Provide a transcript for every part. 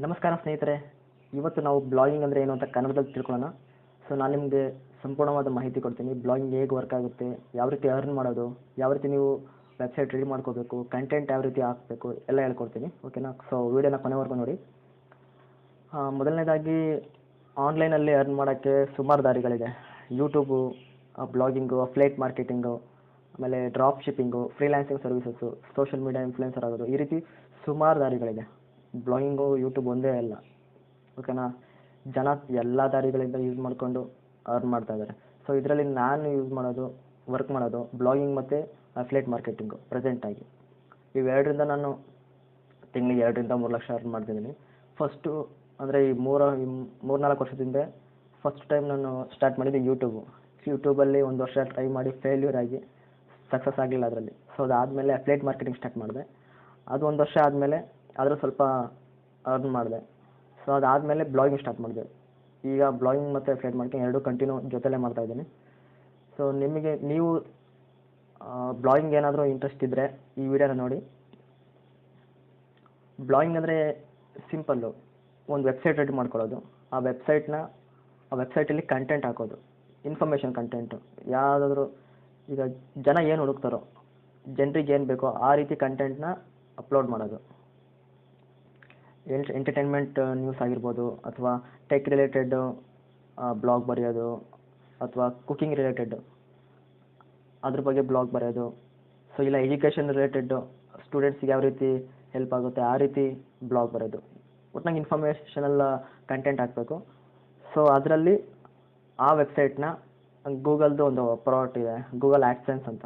ನಮಸ್ಕಾರ ಸ್ನೇಹಿತರೆ. ಇವತ್ತು ನಾವು ಬ್ಲಾಗಿಂಗ್ ಅಂದರೆ ಏನು ಅಂತ ಕನ್ನಡದಲ್ಲಿ ತಿಳ್ಕೊಳ್ಳೋಣ. ನಾನು ನಿಮಗೆ ಸಂಪೂರ್ಣವಾದ ಮಾಹಿತಿ ಕೊಡ್ತೀನಿ. ಬ್ಲಾಗಿಂಗ್ ಹೇಗೆ ವರ್ಕ್ ಆಗುತ್ತೆ, ಯಾವ ರೀತಿ ಅರ್ನ್ ಮಾಡೋದು, ಯಾವ ರೀತಿ ನೀವು ವೆಬ್ಸೈಟ್ ರೆಡಿ ಮಾಡ್ಕೋಬೇಕು, ಕಂಟೆಂಟ್ ಯಾವ ರೀತಿ ಹಾಕಬೇಕು ಎಲ್ಲ ಹೇಳ್ಕೊಡ್ತೀನಿ. ಓಕೆನಾ? ವೀಡಿಯೋನ ಕೊನೆವರೆಗೂ ನೋಡಿ. ಮೊದಲನೇದಾಗಿ ಆನ್ಲೈನಲ್ಲಿ ಅರ್ನ್ ಮಾಡೋಕ್ಕೆ ಸುಮಾರು ದಾರಿಗಳಿದೆ. ಯೂಟ್ಯೂಬು, ಬ್ಲಾಗಿಂಗು, ಅಫ್ಲೇಟ್ ಮಾರ್ಕೆಟಿಂಗು, ಆಮೇಲೆ drop shipping, freelancing services, social media influencer ಆಗೋದು, ಈ ರೀತಿ ಸುಮಾರು ದಾರಿಗಳಿದೆ. ಬ್ಲಾಗಿಂಗು, ಯೂಟ್ಯೂಬ್ ಒಂದೇ ಅಲ್ಲ. ಓಕೆನಾ? ಜನ ಎಲ್ಲ ದಾರಿಗಳಿಂದ ಯೂಸ್ ಮಾಡಿಕೊಂಡು ಅರ್ನ್ ಮಾಡ್ತಾ ಇದ್ದಾರೆ. ಇದರಲ್ಲಿ ನಾನು ವರ್ಕ್ ಮಾಡೋದು ಬ್ಲಾಗಿಂಗ್ ಮತ್ತು ಅಫ್ಲೇಟ್ ಮಾರ್ಕೆಟಿಂಗು ಪ್ರೆಸೆಂಟಾಗಿ. ಇವೆರಡರಿಂದ ನಾನು ತಿಂಗಳಿಗೆ 2-3 ಲಕ್ಷ ಅರ್ನ್ ಮಾಡ್ತಿದ್ದೀನಿ. ಫಸ್ಟು ಅಂದರೆ ಈ 3-4 ವರ್ಷದಿಂದ ಫಸ್ಟ್ ಟೈಮ್ ನಾನು ಸ್ಟಾರ್ಟ್ ಮಾಡಿದ್ದು ಯೂಟ್ಯೂಬಲ್ಲಿ 1 ವರ್ಷ ಟ್ರೈ ಮಾಡಿ ಫೇಲ್ಯೂರ್ ಆಗಿ ಸಕ್ಸಸ್ ಆಗಲಿಲ್ಲ ಅದರಲ್ಲಿ. ಅದಾದಮೇಲೆ ಅಫ್ಲೇಟ್ ಮಾರ್ಕೆಟಿಂಗ್ ಸ್ಟಾರ್ಟ್ ಮಾಡಿದೆ. ಅದು 1 ವರ್ಷ ಆದಮೇಲೆ ಅದರ ಸ್ವಲ್ಪ ಅರ್ನ್ ಮಾಡಿದೆ. ಅದಾದಮೇಲೆ ಬ್ಲಾಗಿಂಗ್ ಸ್ಟಾರ್ಟ್ ಮಾಡಿದೆ. ಈಗ ಬ್ಲಾಗಿಂಗ್ ಮತ್ತು ಅಫ್ಲೇಟ್ ಮಾರ್ಕೆಟಿಂಗ್ ಎರಡೂ ಕಂಟಿನ್ಯೂ ಜೊತೆಲೇ ಮಾಡ್ತಾಯಿದ್ದೀನಿ. ನೀವು ಬ್ಲಾಗಿಂಗ್ ಏನಾದರೂ ಇಂಟ್ರೆಸ್ಟ್ ಇದ್ದರೆ ಈ ವಿಡಿಯೋನ ನೋಡಿ. ಬ್ಲಾಗಿಂಗ್ ಅಂದರೆ ಸಿಂಪಲ್ಲು, ಒಂದು ವೆಬ್ಸೈಟ್ ರೆಡಿ ಮಾಡ್ಕೊಳ್ಳೋದು. ಆ ವೆಬ್ಸೈಟಲ್ಲಿ ಕಂಟೆಂಟ್ ಹಾಕೋದು, ಇನ್ಫಾರ್ಮೇಷನ್ ಕಂಟೆಂಟು. ಯಾವುದಾದ್ರೂ ಈಗ ಜನ ಏನು ಹುಡುಕ್ತಾರೋ, ಜನರಿಗೆ ಏನು ಬೇಕೋ ಆ ರೀತಿ ಕಂಟೆಂಟ್ನ ಅಪ್ಲೋಡ್ ಮಾಡೋದು. ಎಂಟರ್ಟೈನ್ಮೆಂಟ್ ನ್ಯೂಸ್ ಆಗಿರ್ಬೋದು, ಅಥವಾ ಟೆಕ್ ರಿಲೇಟೆಡ್ ಬ್ಲಾಗ್ ಬರೆಯೋದು, ಅಥವಾ ಕುಕಿಂಗ್ ರಿಲೇಟೆಡ್ ಅದ್ರ ಬಗ್ಗೆ ಬ್ಲಾಗ್ ಬರೆಯೋದು. ಇಲ್ಲ ಎಜುಕೇಷನ್ ರಿಲೇಟೆಡ್ಡು, ಸ್ಟೂಡೆಂಟ್ಸ್ಗೆ ಯಾವ ರೀತಿ ಹೆಲ್ಪ್ ಆಗುತ್ತೆ ಆ ರೀತಿ ಬ್ಲಾಗ್ ಬರೆಯೋದು. ಒಟ್ನಾಗಿ ಇನ್ಫಾರ್ಮೇಷನಲ್ ಕಂಟೆಂಟ್ ಹಾಕಬೇಕು. ಅದರಲ್ಲಿ ಆ ವೆಬ್ಸೈಟ್ನ ಗೂಗಲ್ದು ಒಂದು ಪ್ರಾಡಕ್ಟ್ ಇದೆ, ಗೂಗಲ್ ಆ್ಯಡ್ಸೆನ್ಸ್ ಅಂತ.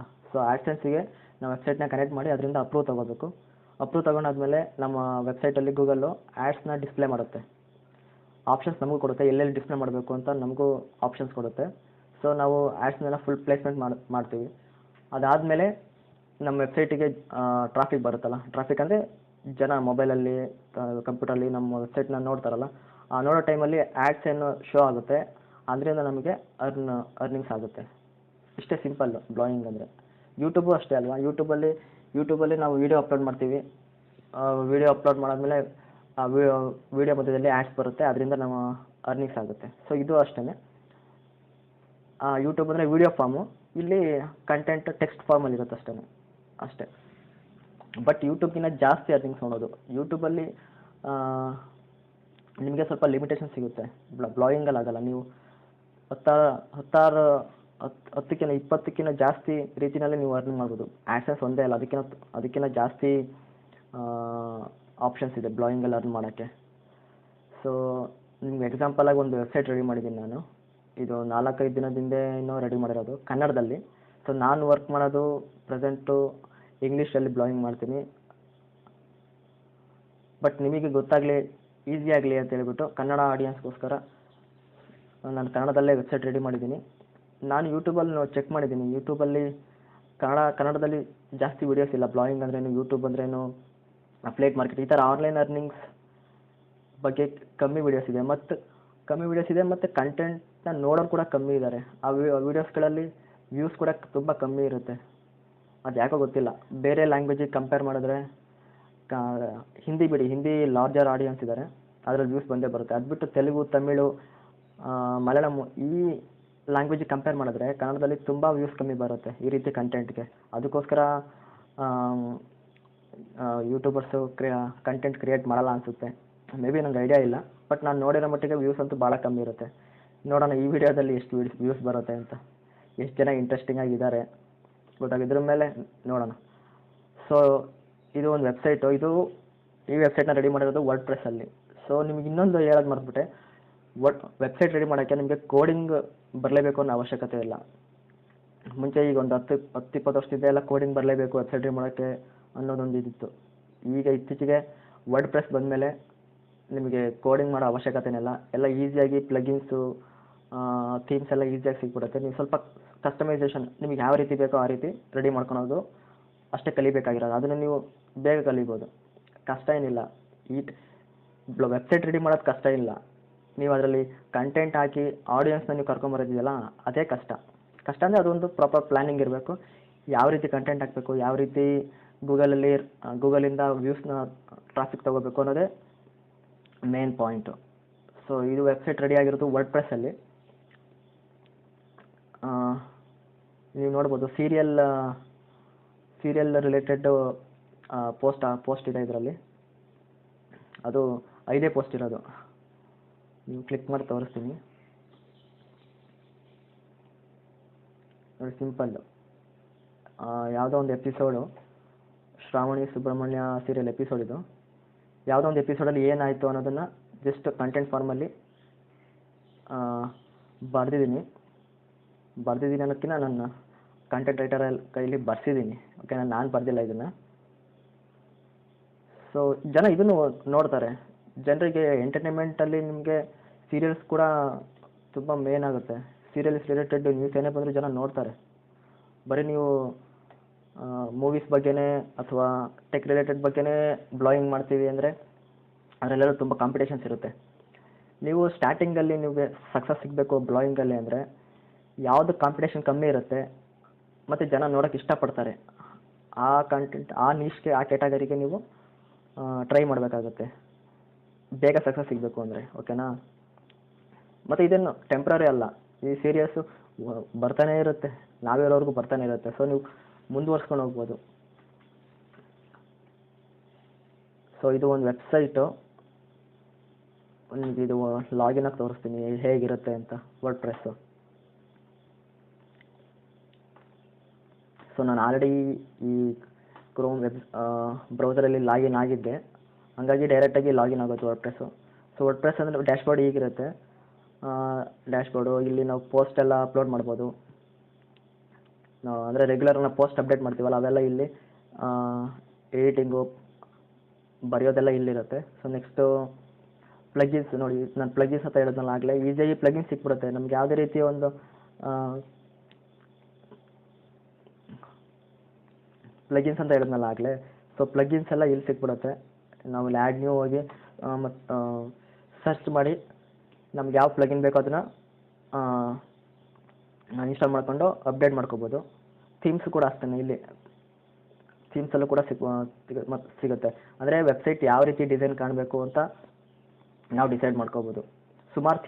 ಆ್ಯಡ್ಸೆನ್ಸಿಗೆ ನಾವು ವೆಬ್ಸೈಟ್ನ ಕನೆಕ್ಟ್ ಮಾಡಿ ಅದರಿಂದ ಅಪ್ರೂವ್ ತೊಗೋಬೇಕು. ಅಪ್ರೂವ್ ತೊಗೊಂಡಾದ್ಮೇಲೆ ನಮ್ಮ ವೆಬ್ಸೈಟಲ್ಲಿ ಗೂಗಲ್ಲು ಆ್ಯಡ್ಸ್ನ ಡಿಸ್ಪ್ಲೇ ಮಾಡುತ್ತೆ. ಆಪ್ಷನ್ಸ್ ನಮಗೂ ಕೊಡುತ್ತೆ, ಎಲ್ಲೆಲ್ಲಿ ಡಿಸ್ಪ್ಲೇ ಮಾಡಬೇಕು ಅಂತ ನಮಗೂ ಆಪ್ಷನ್ಸ್ ಕೊಡುತ್ತೆ. ನಾವು ಆ್ಯಡ್ಸ್ನೆಲ್ಲ ಫುಲ್ ಪ್ಲೇಸ್ಮೆಂಟ್ ಮಾಡ್ತೀವಿ. ಅದಾದಮೇಲೆ ನಮ್ಮ ವೆಬ್ಸೈಟಿಗೆ ಟ್ರಾಫಿಕ್ ಬರುತ್ತಲ್ಲ, ಟ್ರಾಫಿಕ್ ಅಂದರೆ ಜನ ಮೊಬೈಲಲ್ಲಿ, ಕಂಪ್ಯೂಟರಲ್ಲಿ ನಮ್ಮ ವೆಬ್ಸೈಟ್ನ ನೋಡ್ತಾರಲ್ಲ, ಆ ನೋಡೋ ಟೈಮಲ್ಲಿ ಆ್ಯಡ್ಸ್ ಏನು ಶೋ ಆಗುತ್ತೆ. ಅದರಿಂದ ನಮಗೆ ಅರ್ನಿಂಗ್ಸ್ ಆಗುತ್ತೆ. ಇಷ್ಟೇ ಸಿಂಪಲ್ಲು ಬ್ಲಾಗಿಂಗ್ ಅಂದರೆ. ಯೂಟ್ಯೂಬು ಅಷ್ಟೇ ಅಲ್ವಾ. ಯೂಟ್ಯೂಬಲ್ಲಿ ನಾವು ವೀಡಿಯೋ ಅಪ್ಲೋಡ್ ಮಾಡ್ತೀವಿ. ವೀಡಿಯೋ ಅಪ್ಲೋಡ್ ಮಾಡಾದಮೇಲೆ ಆ ವೀಡಿಯೋ ಮಧ್ಯದಲ್ಲಿ ಆ್ಯಡ್ಸ್ ಬರುತ್ತೆ, ಅದರಿಂದ ನಮ್ಮ ಅರ್ನಿಂಗ್ಸ್ ಆಗುತ್ತೆ. ಇದು ಅಷ್ಟೇ. ಯೂಟ್ಯೂಬ್ ಅಂದರೆ ವೀಡಿಯೋ ಫಾರ್ಮು, ಇಲ್ಲಿ ಕಂಟೆಂಟ್ ಟೆಕ್ಸ್ಟ್ ಫಾರ್ಮಲ್ಲಿ ಇರುತ್ತೆ ಅಷ್ಟೇ. ಬಟ್ ಯೂಟ್ಯೂಬ್ಗಿಂತ ಜಾಸ್ತಿ ಅರ್ನಿಂಗ್ಸ್ ನೋಡೋದು. ಯೂಟ್ಯೂಬಲ್ಲಿ ನಿಮಗೆ ಸ್ವಲ್ಪ ಲಿಮಿಟೇಷನ್ ಸಿಗುತ್ತೆ, ಬ್ಲಾಗಿಂಗಲ್ಲಿ ಆಗಲ್ಲ. ನೀವು 10-20ಕ್ಕಿಂತ ಜಾಸ್ತಿ ರೀತಿಯಲ್ಲಿ ನೀವು ಅರ್ನ್ ಮಾಡ್ಬೋದು. ಆ್ಯಡ್ಸೆನ್ಸ್ ಒಂದೇ ಅಲ್ಲ, ಅದಕ್ಕಿಂತ ಜಾಸ್ತಿ ಆಪ್ಷನ್ಸ್ ಇದೆ ಬ್ಲಾಗಿಂಗಲ್ಲಿ ಅರ್ನ್ ಮಾಡೋಕ್ಕೆ. ನಿಮ್ಗೆ ಎಕ್ಸಾಂಪಲಾಗಿ ಒಂದು ವೆಬ್ಸೈಟ್ ರೆಡಿ ಮಾಡಿದ್ದೀನಿ ನಾನು. ಇದು 4-5 ದಿನದಿಂದ ರೆಡಿ ಮಾಡಿರೋದು ಕನ್ನಡದಲ್ಲಿ. ನಾನು ವರ್ಕ್ ಮಾಡೋದು ಪ್ರೆಸೆಂಟು ಇಂಗ್ಲೀಷಲ್ಲಿ ಬ್ಲಾಗಿಂಗ್ ಮಾಡ್ತೀನಿ. ಬಟ್ ನಿಮಗೆ ಗೊತ್ತಾಗಲಿ, ಈಸಿ ಆಗಲಿ ಅಂತ ಹೇಳ್ಬಿಟ್ಟು ಕನ್ನಡ ಆಡಿಯನ್ಸ್ಗೋಸ್ಕರ ನಾನು ಕನ್ನಡದಲ್ಲೇ ವೆಬ್ಸೈಟ್ ರೆಡಿ ಮಾಡಿದ್ದೀನಿ. ನಾನು ಯೂಟ್ಯೂಬಲ್ಲಿ ಚೆಕ್ ಮಾಡಿದ್ದೀನಿ. ಯೂಟ್ಯೂಬಲ್ಲಿ ಕನ್ನಡದಲ್ಲಿ ಜಾಸ್ತಿ ವೀಡಿಯೋಸ್ ಇಲ್ಲ. ಬ್ಲಾಗಿಂಗ್ ಅಂದ್ರೇನು, ಯೂಟ್ಯೂಬ್ ಅಂದ್ರೇನು, ಅಫ್ಲೇಟ್ ಮಾರ್ಕೆಟ್, ಈ ಥರ ಆನ್ಲೈನ್ ಅರ್ನಿಂಗ್ಸ್ ಬಗ್ಗೆ ಕಮ್ಮಿ ವೀಡಿಯೋಸ್ ಇದೆ. ಮತ್ತು ಕಂಟೆಂಟ್ನ ನೋಡೋರು ಕೂಡ ಕಮ್ಮಿ ಇದ್ದಾರೆ. ಆ ವೀಡಿಯೋಸ್ಗಳಲ್ಲಿ ವ್ಯೂಸ್ ಕೂಡ ತುಂಬ ಕಮ್ಮಿ ಇರುತ್ತೆ. ಅದು ಯಾಕೋ ಗೊತ್ತಿಲ್ಲ. ಬೇರೆ ಲ್ಯಾಂಗ್ವೇಜಿಗೆ ಕಂಪೇರ್ ಮಾಡಿದ್ರೆ ಹಿಂದಿ ಲಾರ್ಜರ್ ಆಡಿಯನ್ಸ್ ಇದ್ದಾರೆ, ಅದರಲ್ಲಿ ವ್ಯೂಸ್ ಬಂದೇ ಬರುತ್ತೆ. ಅದು ಬಿಟ್ಟು ತೆಲುಗು, ತಮಿಳು, ಮಲಯಾಳಂ ಈ ಲ್ಯಾಂಗ್ವೇಜಿಗೆ ಕಂಪೇರ್ ಮಾಡಿದ್ರೆ ಕನ್ನಡದಲ್ಲಿ ತುಂಬ ವ್ಯೂಸ್ ಕಮ್ಮಿ ಬರುತ್ತೆ ಈ ರೀತಿ ಕಂಟೆಂಟ್ಗೆ. ಅದಕ್ಕೋಸ್ಕರ ಯೂಟ್ಯೂಬರ್ಸು ಕಂಟೆಂಟ್ ಕ್ರಿಯೇಟ್ ಮಾಡಲ್ಲ ಅನಿಸುತ್ತೆ. ಮೇ ಬಿ ನಂಗೆ ಐಡಿಯಾ ಇಲ್ಲ. ಬಟ್ ನಾನು ನೋಡಿರೋ ಮಟ್ಟಿಗೆ ವ್ಯೂಸ್ ಅಂತೂ ಭಾಳ ಕಮ್ಮಿ ಇರುತ್ತೆ. ನೋಡೋಣ ಈ ವಿಡಿಯೋದಲ್ಲಿ ಎಷ್ಟು ವ್ಯೂಸ್ ಬರುತ್ತೆ ಅಂತ, ಎಷ್ಟು ಜನ ಇಂಟ್ರೆಸ್ಟಿಂಗ್ ಆಗಿದ್ದಾರೆ ಗೊತ್ತಾಗಿದ್ರ ಮೇಲೆ ನೋಡೋಣ. ಇದು ಒಂದು ವೆಬ್ಸೈಟು. ಈ ವೆಬ್ಸೈಟ್ನ ರೆಡಿ ಮಾಡಿರೋದು ವರ್ಡ್ಪ್ರೆಸ್ಸಲ್ಲಿ. ನಿಮ್ಗೆ ಇನ್ನೊಂದು ಹೇಳೋದು ಮರೆತುಬಿಟ್ಟೆ. ವೆಬ್ಸೈಟ್ ರೆಡಿ ಮಾಡೋಕ್ಕೆ ನಿಮಗೆ ಕೋಡಿಂಗ್ ಬರಲೇಬೇಕು ಅನ್ನೋ ಅವಶ್ಯಕತೆ ಇಲ್ಲ. ಮುಂಚೆ ಈಗ ಒಂದು 10-20 ವರ್ಷದಿಂದ ಎಲ್ಲ ಕೋಡಿಂಗ್ ಬರಲೇಬೇಕು ವೆಬ್ಸೈಟ್ ರೆಡಿ ಮಾಡೋಕ್ಕೆ ಅನ್ನೋದೊಂದು ಇದಿತ್ತು. ಈಗ ಇತ್ತೀಚೆಗೆ ವರ್ಡ್ಪ್ರೆಸ್ ಬಂದಮೇಲೆ ನಿಮಗೆ ಕೋಡಿಂಗ್ ಮಾಡೋ ಅವಶ್ಯಕತೆನೇ ಇಲ್ಲ. ಎಲ್ಲ ಈಸಿಯಾಗಿ ಪ್ಲಗಿನ್ಸು, ಥೀಮ್ಸ್ ಎಲ್ಲ ಈಸಿಯಾಗಿ ಸಿಗ್ಬಿಡುತ್ತೆ. ನೀವು ಸ್ವಲ್ಪ ಕಸ್ಟಮೈಸೇಷನ್ ನಿಮಗೆ ಯಾವ ರೀತಿ ಬೇಕೋ ಆ ರೀತಿ ರೆಡಿ ಮಾಡ್ಕೊಳೋದು ಅಷ್ಟೇ ಕಲಿಬೇಕಾಗಿರೋದು. ಅದನ್ನು ನೀವು ಬೇಗ ಕಲಿಬೋದು, ಕಷ್ಟ ಏನಿಲ್ಲ. ವೆಬ್ಸೈಟ್ ರೆಡಿ ಮಾಡೋದು ಕಷ್ಟ ಇಲ್ಲ. ನೀವು ಅದರಲ್ಲಿ ಕಂಟೆಂಟ್ ಹಾಕಿ ಆಡಿಯನ್ಸ್ನ ನೀವು ಕರ್ಕೊಂಬರೋದಿದೆಯಲ್ಲ, ಅದೇ ಕಷ್ಟ ಅಂದರೆ ಅದೊಂದು ಪ್ರಾಪರ್ ಪ್ಲ್ಯಾನಿಂಗ್ ಇರಬೇಕು. ಯಾವ ರೀತಿ ಕಂಟೆಂಟ್ ಹಾಕಬೇಕು, ಯಾವ ರೀತಿ ಗೂಗಲಿಂದ ವ್ಯೂಸ್ನ ಟ್ರಾಫಿಕ್ ತೊಗೋಬೇಕು ಅನ್ನೋದೇ ಮೇನ್ ಪಾಯಿಂಟು. ಸೊ ಇದು ವೆಬ್ಸೈಟ್ ರೆಡಿ ಆಗಿರೋದು ವರ್ಡ್‌ಪ್ರೆಸ್ಸಲ್ಲಿ. ನೀವು ನೋಡ್ಬೋದು ಸೀರಿಯಲ್ ರಿಲೇಟೆಡ್ ಪೋಸ್ಟ್ ಇದೆ ಇದರಲ್ಲಿ. ಅದು 5 ಪೋಸ್ಟ್ ಇರೋದು. ನೀವು ಕ್ಲಿಕ್ ಮಾಡಿ ತೋರಿಸ್ತೀನಿ ನೋಡಿ. ಸಿಂಪಲ್ಲು ಯಾವುದೋ ಒಂದು episode, Shravani Subramanya serial episode ಇದು. ಯಾವುದೋ ಒಂದು ಎಪಿಸೋಡಲ್ಲಿ ಏನಾಯಿತು ಅನ್ನೋದನ್ನು ಜಸ್ಟ್ ಕಂಟೆಂಟ್ ಫಾರ್ಮಲ್ಲಿ ಬರೆದಿದ್ದೀನಿ ಅನ್ನೋದಕ್ಕಿಂತ ನನ್ನ ಕಂಟೆಂಟ್ ರೈಟರ್ ಕೈಲಿ ಬರ್ಸಿದ್ದೀನಿ. ಓಕೆ, ನಾನು ಬರೆದಿಲ್ಲ ಇದನ್ನು. ಸೊ ಜನ ಇದನ್ನು ನೋಡ್ತಾರೆ. ಜನರಿಗೆ ಎಂಟರ್ಟೈನ್ಮೆಂಟಲ್ಲಿ ನಿಮಗೆ ಸೀರಿಯಲ್ಸ್ ಕೂಡ ತುಂಬ ಮೇನ್ ಆಗುತ್ತೆ. ಸೀರಿಯಲ್ಸ್ ರಿಲೇಟೆಡ್ ನ್ಯೂಸ್ ಏನೇ ಬಂದರೂ ಜನ ನೋಡ್ತಾರೆ. ಬರೀ ನೀವು ಮೂವೀಸ್ ಬಗ್ಗೆನೇ ಅಥವಾ ಟೆಕ್ ರಿಲೇಟೆಡ್ ಬಗ್ಗೆನೇ ಬ್ಲಾಗಿಂಗ್ ಮಾಡ್ತೀವಿ ಅಂದರೆ ಅದರಲ್ಲೆಲ್ಲ ತುಂಬ ಕಾಂಪಿಟೇಷನ್ಸ್ ಇರುತ್ತೆ. ನೀವು ಸ್ಟಾರ್ಟಿಂಗಲ್ಲಿ ನಿಮಗೆ ಸಕ್ಸಸ್ ಸಿಗಬೇಕು ಬ್ಲಾಗಿಂಗಲ್ಲಿ ಅಂದರೆ ಯಾವುದು ಕಾಂಪಿಟೇಷನ್ ಕಮ್ಮಿ ಇರುತ್ತೆ ಮತ್ತು ಜನ ನೋಡೋಕ್ಕೆ ಇಷ್ಟಪಡ್ತಾರೆ, ಆ ಕಂಟೆಂಟ್, ಆ ನಿಷ್ಗೆ, ಆ ಕ್ಯಾಟಗರಿಗೆ ನೀವು ಟ್ರೈ ಮಾಡಬೇಕಾಗುತ್ತೆ ಬೇಗ ಸಕ್ಸಸ್ ಸಿಗಬೇಕು ಅಂದರೆ. ಓಕೆನಾ? ಮತ್ತು ಇದೇನು ಟೆಂಪ್ರರಿ ಅಲ್ಲ, ಈ ಸೀರಿಯಸ್ಸು ಬರ್ತಾನೆ ಇರುತ್ತೆ, ನಾವು ಹೇಳೋರ್ಗೂ ಬರ್ತಾನೆ ಇರುತ್ತೆ. ಸೊ ನೀವು ಮುಂದುವರ್ಸ್ಕೊಂಡು ಹೋಗ್ಬೋದು. ಸೊ ಇದು ಒಂದು ವೆಬ್ಸೈಟು. ಇದು ಲಾಗಿನ್ ಆಗಿ ತೋರಿಸ್ತೀನಿ ಹೇಗಿರುತ್ತೆ ಅಂತ. ವರ್ಡ್‌ಪ್ರೆಸ್ಸು. ಸೊ ನಾನು ಆಲ್ರೆಡಿ ಈ ಕ್ರೋಮ್ ಬ್ರೌಸರಲ್ಲಿ ಲಾಗಿನ್ ಆಗಿದ್ದೆ, ಹಾಗಾಗಿ ಡೈರೆಕ್ಟಾಗಿ ಲಾಗಿನ್ ಆಗೋದು ವರ್ಡ್‌ಪ್ರೆಸ್ಸು. ಸೊ ವರ್ಡ್‌ಪ್ರೆಸ್ ಅಂದರೆ ಡ್ಯಾಶ್ಬೋರ್ಡ್ ಹೀಗಿರುತ್ತೆ. ಡ್ಯಾಶ್ಬೋರ್ಡು, ಇಲ್ಲಿ ನಾವು ಪೋಸ್ಟ್ ಎಲ್ಲ ಅಪ್ಲೋಡ್ ಮಾಡ್ಬೋದು. ಅಂದರೆ ರೆಗ್ಯುಲರ್ ನಾವು ಪೋಸ್ಟ್ ಅಪ್ಡೇಟ್ ಮಾಡ್ತೀವಲ್ಲ ಅವೆಲ್ಲ ಇಲ್ಲಿ, ಎಡಿಟಿಂಗು, ಬರೆಯೋದೆಲ್ಲ ಇಲ್ಲಿರುತ್ತೆ. ಸೊ ನೆಕ್ಸ್ಟು ಪ್ಲಗಿನ್ಸ್ ನೋಡಿ. ನಾನು ಪ್ಲಗಿನ್ಸ್ ಅಂತ ಹೇಳಿದ್ನಲ್ಲ ಆಗಲೇ, ಈಸಿಯಾಗಿ ಪ್ಲಗಿನ್ಸ್ ಸಿಕ್ಬಿಡುತ್ತೆ ನಮ್ಗೆ. ಯಾವುದೇ ರೀತಿಯ ಒಂದು ಪ್ಲಗಿನ್ಸ್ ಅಂತ ಹೇಳಿದ್ನಲ್ಲ ಆಗಲೇ, ಸೊ ಪ್ಲಗಿನ್ಸ್ ಎಲ್ಲ ಇಲ್ಲಿ ಸಿಕ್ಬಿಡುತ್ತೆ. ನಾವು ಇಲ್ಲಿ ಆ್ಯಡ್ ನ್ಯೂ ಹೋಗಿ ಮತ್ತು ಸರ್ಚ್ ಮಾಡಿ ನಮ್ಗೆ ಯಾವ ಪ್ಲಗಿನ್ ಬೇಕೋ ಅದನ್ನು ಇನ್ಸ್ಟಾಲ್ ಮಾಡ್ಕೊಂಡು ಅಪ್ಡೇಟ್ ಮಾಡ್ಕೋಬೋದು. ಥೀಮ್ಸ್ ಕೂಡ ಅಷ್ಟೇ, ಇಲ್ಲಿ ಥೀಮ್ಸಲ್ಲೂ ಕೂಡ ಸಿಗುತ್ತೆ. ಅಂದರೆ ವೆಬ್ಸೈಟ್ ಯಾವ ರೀತಿ ಡಿಸೈನ್ ಕಾಣಬೇಕು ಅಂತ ನಾವು ಡಿಸೈಡ್ ಮಾಡ್ಕೋಬೋದು. ಸುಮಾರು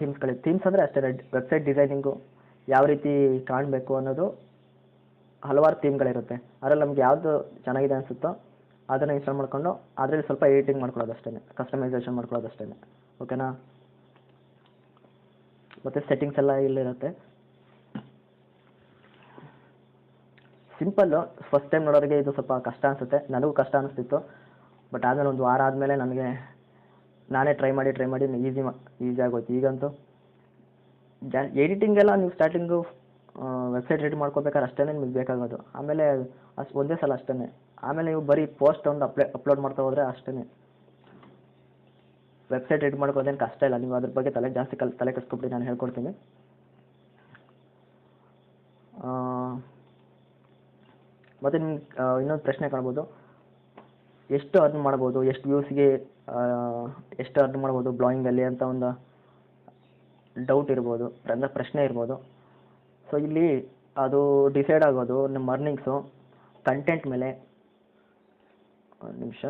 ಥೀಮ್ಸ್ ಅಂದರೆ ಅಷ್ಟೇ, ವೆಬ್ಸೈಟ್ ಡಿಸೈನಿಂಗು ಯಾವ ರೀತಿ ಕಾಣಬೇಕು ಅನ್ನೋದು ಹಲವಾರು ಥೀಮ್ಗಳಿರುತ್ತೆ. ಅದರಲ್ಲಿ ನಮ್ಗೆ ಯಾವುದು ಚೆನ್ನಾಗಿದೆ ಅನಿಸುತ್ತೋ ಅದನ್ನು ಇನ್ಸ್ಟಾಲ್ ಮಾಡ್ಕೊಂಡು ಅದರಲ್ಲಿ ಸ್ವಲ್ಪ ಎಡಿಟಿಂಗ್ ಮಾಡ್ಕೊಳ್ಳೋದು ಅಷ್ಟೇ, ಕಸ್ಟಮೈಸೇಷನ್ ಮಾಡ್ಕೊಳ್ಳೋದು ಅಷ್ಟೇ. ಓಕೆನಾ? ಮತ್ತು ಸೆಟ್ಟಿಂಗ್ಸ್ ಎಲ್ಲ ಇಲ್ಲಿರುತ್ತೆ. ಸಿಂಪಲ್ಲು. ಫಸ್ಟ್ ಟೈಮ್ ನೋಡೋರಿಗೆ ಇದು ಸ್ವಲ್ಪ ಕಷ್ಟ ಅನಿಸುತ್ತೆ, ನನಗೂ ಕಷ್ಟ ಅನಿಸ್ತಿತ್ತು. ಬಟ್ ಆದಮೇಲೆ ಒಂದು ವಾರ ಆದಮೇಲೆ ನನಗೆ ನಾನೇ ಟ್ರೈ ಮಾಡಿ ಈಸಿ ಆಗೋಯ್ತು. ಈಗಂತೂ ಎಡಿಟಿಂಗ್ ಎಲ್ಲ ನೀವು ಸ್ಟಾರ್ಟಿಂಗು ವೆಬ್ಸೈಟ್ ರೆಡಿ ಮಾಡ್ಕೋಬೇಕಾದ್ರೆ ಅಷ್ಟೇ ನಿಮಗೆ ಬೇಕಾಗೋದು. ಆಮೇಲೆ ಅಷ್ಟು ಒಂದೇ ಸಲ ಅಷ್ಟೇ. ಆಮೇಲೆ ನೀವು ಬರೀ ಪೋಸ್ಟ್ ಒಂದು ಅಪ್ಲೋಡ್ ಮಾಡ್ತಾ ಹೋದರೆ ಅಷ್ಟೇ. ವೆಬ್ಸೈಟ್ ರೆಡಿ ಮಾಡ್ಕೋದೇನು ಕಷ್ಟ ಇಲ್ಲ. ನೀವು ಅದ್ರ ಬಗ್ಗೆ ಜಾಸ್ತಿ ತಲೆ ಕೆಡಿಸ್ಕೊಬಿಟ್ಟು ನಾನು ಹೇಳ್ಕೊಡ್ತೀನಿ. ಮತ್ತು ನಿಮ್ಗೆ ಇನ್ನೊಂದು ಪ್ರಶ್ನೆ ಕಾಣ್ಬೋದು, ಎಷ್ಟು ಅರ್ನ್ ಮಾಡ್ಬೋದು, ಎಷ್ಟು ವ್ಯೂಸ್ಗೆ ಎಷ್ಟು ಅರ್ನ್ ಮಾಡ್ಬೋದು ಬ್ಲಾಗಿಂಗಲ್ಲಿ ಅಂತ ಒಂದು ಡೌಟ್ ಇರ್ಬೋದು, ಅಂದರೆ ಪ್ರಶ್ನೆ ಇರ್ಬೋದು. ಸೊ ಇಲ್ಲಿ ಅದು ಡಿಸೈಡ್ ಆಗೋದು ನಮ್ಮ ಅರ್ನಿಂಗ್ಸು ಕಂಟೆಂಟ್ ಮೇಲೆ. ಒಂದು ನಿಮಿಷ.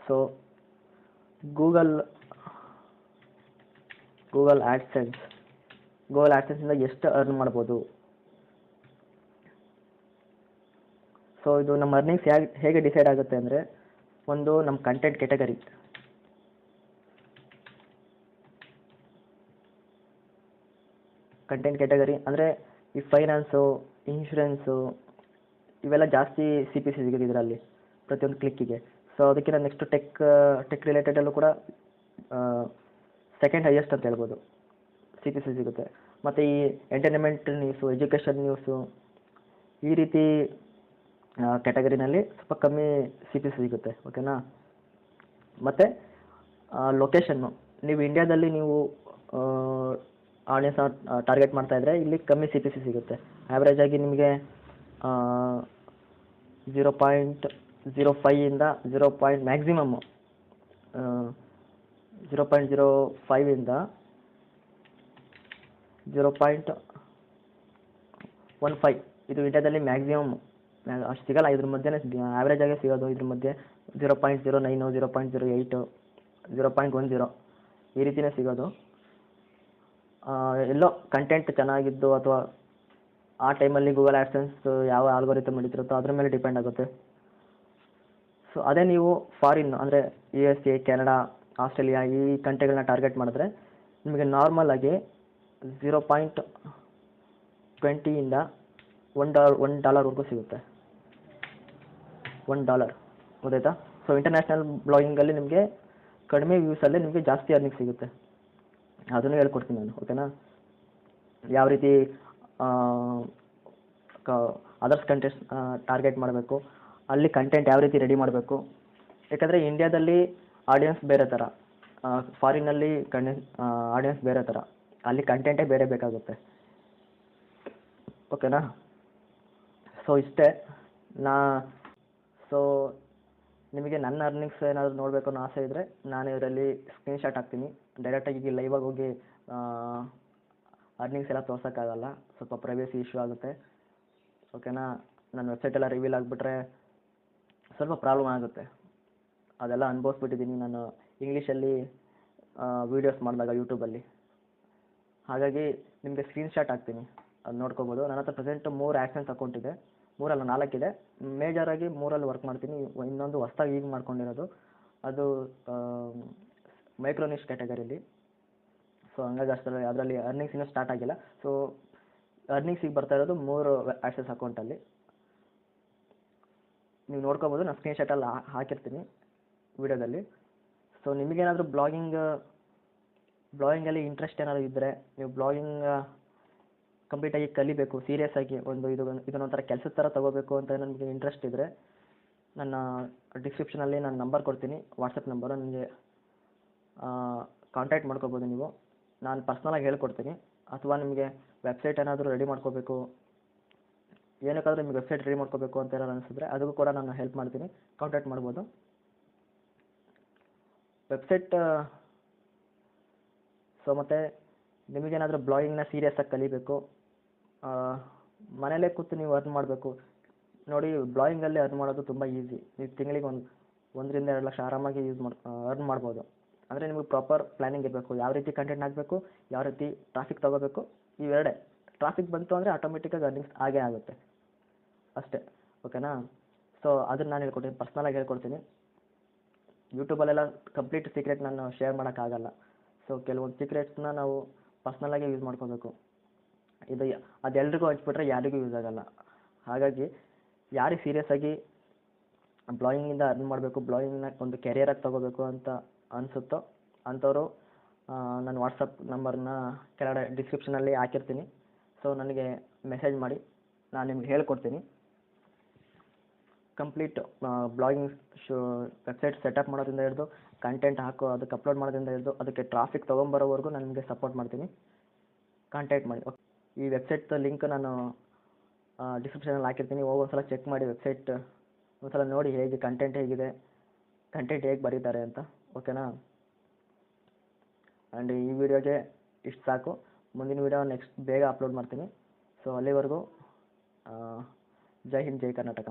ಸೊ ಗೂಗಲ್ ಆ್ಯಡ್ಸೆನ್ಸಿಂದ ಎಷ್ಟು ಅರ್ನ್ ಮಾಡ್ಬೋದು. ಸೊ ಇದು ನಮ್ಮ ಅರ್ನಿಂಗ್ಸ್ ಹೇಗೆ ಡಿಸೈಡ್ ಆಗುತ್ತೆ ಅಂದರೆ, ಒಂದು ನಮ್ಮ ಕಂಟೆಂಟ್ ಕ್ಯಾಟಗರಿ. ಅಂದರೆ ಈ ಫೈನಾನ್ಸು, ಇನ್ಶೂರೆನ್ಸು ಇವೆಲ್ಲ ಜಾಸ್ತಿ CPC ಸಿಗುತ್ತೆ ಇದರಲ್ಲಿ ಪ್ರತಿಯೊಂದು ಕ್ಲಿಕ್ಕಿಗೆ. ಸೊ ಅದಕ್ಕಿಂತ ನೆಕ್ಸ್ಟ್ ಟೆಕ್ ರಿಲೇಟೆಡಲ್ಲೂ ಕೂಡ ಸೆಕೆಂಡ್ ಹೈಯೆಸ್ಟ್ ಅಂತ ಹೇಳ್ಬೋದು CPC ಸಿಗುತ್ತೆ. ಮತ್ತು ಈ ಎಂಟರ್ಟೈನ್ಮೆಂಟ್ ನ್ಯೂಸು, ಎಜುಕೇಷನ್ ನ್ಯೂಸು, ಈ ರೀತಿ ಕ್ಯಾಟಗರಿನಲ್ಲಿ ಸ್ವಲ್ಪ ಕಮ್ಮಿ CPC ಸಿಗುತ್ತೆ. ಓಕೆನಾ? ಮತ್ತು ಲೊಕೇಶನ್ನು, ನೀವು ಇಂಡಿಯಾದಲ್ಲಿ ನೀವು ಆಡಿಯನ್ಸ್ ಟಾರ್ಗೆಟ್ ಮಾಡ್ತಾಯಿದ್ರೆ ಇಲ್ಲಿ ಕಮ್ಮಿ CPC ಸಿಗುತ್ತೆ. ಆ್ಯಾವ್ರೇಜಾಗಿ ನಿಮಗೆ 0.05ಇಂದ 0.05ಇಂದ 0.15. ಇದು ಇಂಡಿಯಾದಲ್ಲಿ ಮ್ಯಾಕ್ಸಿಮಮ್ ಅಷ್ಟು ಸಿಗಲ್ಲ, ಇದ್ರ ಮಧ್ಯೆ ಆ್ಯಾವ್ರೇಜ್ ಆಗೇ ಸಿಗೋದು. ಇದ್ರ ಮಧ್ಯೆ 0.09, 0.08, 0.10 ಈ ರೀತಿಯೇ ಸಿಗೋದು. ಎಲ್ಲೋ ಕಂಟೆಂಟ್ ಚೆನ್ನಾಗಿದ್ದು ಅಥವಾ ಆ ಟೈಮಲ್ಲಿ ಗೂಗಲ್ ಆ್ಯಡ್ಸೆನ್ಸ್ ಯಾವ ಆಲ್ಗೋರಿಥಮ್ ನಡೀತಿರುತ್ತೋ ಅದ್ರ ಮೇಲೆ ಡಿಪೆಂಡ್ ಆಗುತ್ತೆ. ಸೊ ಅದೇ ನೀವು ಫಾರಿನ್ ಅಂದರೆ USA, ಕೆನಡಾ, ಆಸ್ಟ್ರೇಲಿಯಾ ಈ ಕಂಟ್ರಿಗಳನ್ನ ಟಾರ್ಗೆಟ್ ಮಾಡಿದ್ರೆ ನಿಮಗೆ ನಾರ್ಮಲ್ ಆಗಿ 0.20 $1 ಸಿಗುತ್ತೆ. $1 ಗೊತ್ತಾಯ್ತಾ? ಸೊ ಇಂಟರ್ನ್ಯಾಷನಲ್ ಬ್ಲಾಗಿಂಗಲ್ಲಿ ನಿಮಗೆ ಕಡಿಮೆ ವ್ಯೂಸಲ್ಲೇ ನಿಮಗೆ ಜಾಸ್ತಿ ಅರ್ನಿಂಗ್ ಸಿಗುತ್ತೆ. ಅದನ್ನು ಹೇಳ್ಕೊಡ್ತೀನಿ ನಾನು, ಓಕೆನಾ? ಯಾವ ರೀತಿ ಅದರ್ಸ್ ಕಂಟೆಂಟ್ಸ್ ಟಾರ್ಗೆಟ್ ಮಾಡಬೇಕು, ಅಲ್ಲಿ ಕಂಟೆಂಟ್ ಯಾವ ರೀತಿ ರೆಡಿ ಮಾಡಬೇಕು. ಯಾಕಂದರೆ ಇಂಡಿಯಾದಲ್ಲಿ ಆಡಿಯನ್ಸ್ ಬೇರೆ ಥರ, ಫಾರಿನಲ್ಲಿ ಆಡಿಯನ್ಸ್ ಬೇರೆ ಥರ, ಅಲ್ಲಿ ಕಂಟೆಂಟೇ ಬೇರೆ ಬೇಕಾಗುತ್ತೆ, ಓಕೆನಾ? ಸೊ ಇಷ್ಟೇ. ಸೊ ನಿಮಗೆ ನನ್ನ ಅರ್ನಿಂಗ್ಸ್ ಏನಾದರೂ ನೋಡಬೇಕು ಅನ್ನೋ ಆಸೆ ಇದ್ದರೆ ನಾನು ಇದರಲ್ಲಿ ಸ್ಕ್ರೀನ್ಶಾಟ್ ಹಾಕ್ತೀನಿ. ಡೈರೆಕ್ಟಾಗಿ ಲೈವಾಗಿ ಹೋಗಿ ಅರ್ನಿಂಗ್ಸ್ ಎಲ್ಲ ತೋರ್ಸೋಕ್ಕಾಗಲ್ಲ, ಸ್ವಲ್ಪ ಪ್ರೈವೇಸಿ ಇಶ್ಯೂ ಆಗುತ್ತೆ, ಓಕೆನಾ? ನನ್ನ ವೆಬ್ಸೈಟೆಲ್ಲ ರಿವೀಲ್ ಆಗಿಬಿಟ್ರೆ ಸ್ವಲ್ಪ ಪ್ರಾಬ್ಲಮ್ ಆಗುತ್ತೆ. ಅದೆಲ್ಲ ಅನುಭವಿಸ್ಬಿಟ್ಟಿದ್ದೀನಿ ನಾನು ಇಂಗ್ಲೀಷಲ್ಲಿ ವೀಡಿಯೋಸ್ ಮಾಡಿದಾಗ ಯೂಟ್ಯೂಬಲ್ಲಿ. ಹಾಗಾಗಿ ನಿಮಗೆ ಸ್ಕ್ರೀನ್ಶಾಟ್ ಹಾಕ್ತೀನಿ, ಅದು ನೋಡ್ಕೋಬೋದು. ನನ್ನ ಹತ್ರ ಪ್ರೆಸೆಂಟ್ 3 ಆ್ಯಡ್ಸೆನ್ಸ್ ಅಕೌಂಟ್ ಇದೆ, 3 ಅಲ್ಲ 4 ಇದೆ. ಮೇಜರಾಗಿ 3ಅಲ್ಲಿ ವರ್ಕ್ ಮಾಡ್ತೀನಿ. ಇನ್ನೊಂದು ಹೊಸ್ದಾಗಿ ಈಗ ಮಾಡ್ಕೊಂಡಿರೋದು, ಅದು ಮೈಕ್ರೋನಿಶ್ ಕ್ಯಾಟಗರಿಲಿ. ಸೊ ಹಂಗಾಗಿ ಅಷ್ಟರಲ್ಲಿ ಅದರಲ್ಲಿ ಅರ್ನಿಂಗ್ಸ್ ಇನ್ನೂ ಸ್ಟಾರ್ಟ್ ಆಗಿಲ್ಲ. ಸೊ ಅರ್ನಿಂಗ್ಸಿಗೆ ಬರ್ತಾ ಇರೋದು 3 ಆ್ಯಡ್ಸೆನ್ಸ್ ಅಕೌಂಟಲ್ಲಿ. ನೀವು ನೋಡ್ಕೋಬೋದು, ನಾನು ಸ್ಕ್ರೀನ್ಶಾಟಲ್ಲಿ ಹಾಕಿರ್ತೀನಿ ವಿಡಿಯೋದಲ್ಲಿ. ಸೊ ನಿಮಗೇನಾದರೂ ಬ್ಲಾಗಿಂಗಲ್ಲಿ ಇಂಟ್ರೆಸ್ಟ್ ಏನಾದರೂ ಇದ್ದರೆ, ನೀವು ಬ್ಲಾಗಿಂಗ್ ಕಂಪ್ಲೀಟಾಗಿ ಕಲಿಬೇಕು, ಸೀರಿಯಸ್ ಆಗಿ ಇದನ್ನೊಂಥರ ಕೆಲಸದ ಥರ ತೊಗೋಬೇಕು ಅಂತ ನನಗೆ ಇಂಟ್ರೆಸ್ಟ್ ಇದ್ದರೆ, ನನ್ನ ಡಿಸ್ಕ್ರಿಪ್ಷನಲ್ಲಿ ನಾನು ನಂಬರ್ ಕೊಡ್ತೀನಿ, ವಾಟ್ಸಪ್ ನಂಬರು. ನನಗೆ ಕಾಂಟ್ಯಾಕ್ಟ್ ಮಾಡ್ಕೋಬೋದು ನೀವು. ನಾನು ಪರ್ಸ್ನಲಾಗಿ ಹೇಳ್ಕೊಡ್ತೀನಿ. ಅಥವಾ ನಿಮಗೆ ವೆಬ್ಸೈಟ್ ಏನಾದರೂ ರೆಡಿ ಮಾಡ್ಕೋಬೇಕು, ಏನಕ್ಕಾದರೂ ನಿಮಗೆ ವೆಬ್ಸೈಟ್ ರೆಡಿ ಮಾಡ್ಕೋಬೇಕು ಅಂತ ಏನಾದ್ರು ಅನಿಸಿದ್ರೆ ಅದಕ್ಕೂ ಕೂಡ ನಾನು ಹೆಲ್ಪ್ ಮಾಡ್ತೀನಿ, ಕಾಂಟ್ಯಾಕ್ಟ್ ಮಾಡ್ಬೋದು. ವೆಬ್ಸೈಟ್ ಸೊ ಮತ್ತು ನಿಮಗೇನಾದರೂ ಬ್ಲಾಗಿಂಗ್ನ ಸೀರಿಯಸ್ಸಾಗಿ ಕಲಿಬೇಕು, ಮನೇಲೇ ಕೂತು ನೀವು ಅರ್ನ್ ಮಾಡಬೇಕು. ನೋಡಿ, ಬ್ಲಾಗಿಂಗಲ್ಲಿ ಅರ್ನ್ ಮಾಡೋದು ತುಂಬ ಈಸಿ. ನೀವು ತಿಂಗಳಿಗೆ 1 ರಿಂದ 2 ಲಕ್ಷ ಆರಾಮಾಗಿ ಅರ್ನ್ ಮಾಡ್ಬೋದು. ಅಂದರೆ ನಿಮಗೆ ಪ್ರಾಪರ್ ಪ್ಲ್ಯಾನಿಂಗ್ ಇರಬೇಕು, ಯಾವ ರೀತಿ ಕಂಟೆಂಟ್ ಹಾಕಬೇಕು, ಯಾವ ರೀತಿ ಟ್ರಾಫಿಕ್ ತೊಗೋಬೇಕು. ಇವೆರಡೇ. ಟ್ರಾಫಿಕ್ ಬಂತು ಅಂದರೆ ಆಟೋಮೆಟಿಕ್ಕಾಗಿ ಅರ್ನಿಂಗ್ಸ್ ಆಗೇ ಆಗುತ್ತೆ, ಅಷ್ಟೇ, ಓಕೆನಾ? ಸೊ ಅದನ್ನು ನಾನು ಹೇಳ್ಕೊಡ್ತೀನಿ, ಪರ್ಸ್ನಲಾಗಿ ಹೇಳ್ಕೊಡ್ತೀನಿ. ಯೂಟ್ಯೂಬಲ್ಲೆಲ್ಲ ಕಂಪ್ಲೀಟ್ ಸೀಕ್ರೆಟ್ ನಾನು ಶೇರ್ ಮಾಡೋಕ್ಕಾಗಲ್ಲ. ಸೊ ಕೆಲವೊಂದು ಸೀಕ್ರೆಟ್ಸ್ನ ನಾವು ಪರ್ಸ್ನಲಾಗಿ ಯೂಸ್ ಮಾಡ್ಕೋಬೇಕು. ಅದೆಲ್ರಿಗೂ ಹಂಚ್ಬಿಟ್ರೆ ಯಾರಿಗೂ ಯೂಸ್ ಆಗೋಲ್ಲ. ಹಾಗಾಗಿ ಯಾರಿಗೆ ಸೀರಿಯಸ್ಸಾಗಿ ಬ್ಲಾಗಿಂಗಿಂದ ಅರ್ನ್ ಮಾಡಬೇಕು, ಬ್ಲಾಗಿಂಗ್ನ ಒಂದು ಕೆರಿಯರಾಗಿ ತೊಗೋಬೇಕು ಅಂತ ಅನಿಸುತ್ತೋ ಅಂಥವರು ನನ್ನ ವಾಟ್ಸಪ್ ನಂಬರ್ನ ಕೆಳಗಡೆ ಡಿಸ್ಕ್ರಿಪ್ಷನಲ್ಲಿ ಹಾಕಿರ್ತೀನಿ. ಸೊ ನನಗೆ ಮೆಸೇಜ್ ಮಾಡಿ, ನಾನು ನಿಮ್ಗೆ ಹೇಳ್ಕೊಡ್ತೀನಿ. ಕಂಪ್ಲೀಟ್ ಬ್ಲಾಗಿಂಗ್ ವೆಬ್ಸೈಟ್ ಸೆಟಪ್ ಮಾಡೋದ್ರಿಂದ ಹಿಡಿದು ಕಂಟೆಂಟ್ ಅದಕ್ಕೆ ಅಪ್ಲೋಡ್ ಮಾಡೋದ್ರಿಂದ ಹಿಡಿದು ಅದಕ್ಕೆ ಟ್ರಾಫಿಕ್ ತೊಗೊಂಬರೋವರೆಗೂ ನಾನು ನಿಮಗೆ ಸಪೋರ್ಟ್ ಮಾಡ್ತೀನಿ. ಕಾಂಟ್ಯಾಕ್ಟ್ ಮಾಡಿ. ಈ ವೆಬ್ಸೈಟ್ ಲಿಂಕ್ ನಾನು ಡಿಸ್ಕ್ರಿಪ್ಷನಲ್ಲಿ ಹಾಕಿರ್ತೀನಿ. ಹೋಗಿ ಒಂದ್ಸಲ ಚೆಕ್ ಮಾಡಿ, ವೆಬ್ಸೈಟ್ ಒಂದ್ಸಲ ನೋಡಿ ಕಂಟೆಂಟ್ ಹೇಗಿದೆ, ಕಂಟೆಂಟ್ ಹೇಗೆ ಬರೀತಾರೆ ಅಂತ, ಓಕೆನಾ? ಆ್ಯಂಡ್ ಈ ವಿಡಿಯೋಗೆ ಇಷ್ಟು ಸಾಕು. ಮುಂದಿನ ವಿಡಿಯೋ ನೆಕ್ಸ್ಟ್ ಬೇಗ ಅಪ್ಲೋಡ್ ಮಾಡ್ತೀನಿ. ಸೊ ಅಲ್ಲಿವರೆಗೂ ಜೈ ಹಿಂದ್, ಜೈ ಕರ್ನಾಟಕ.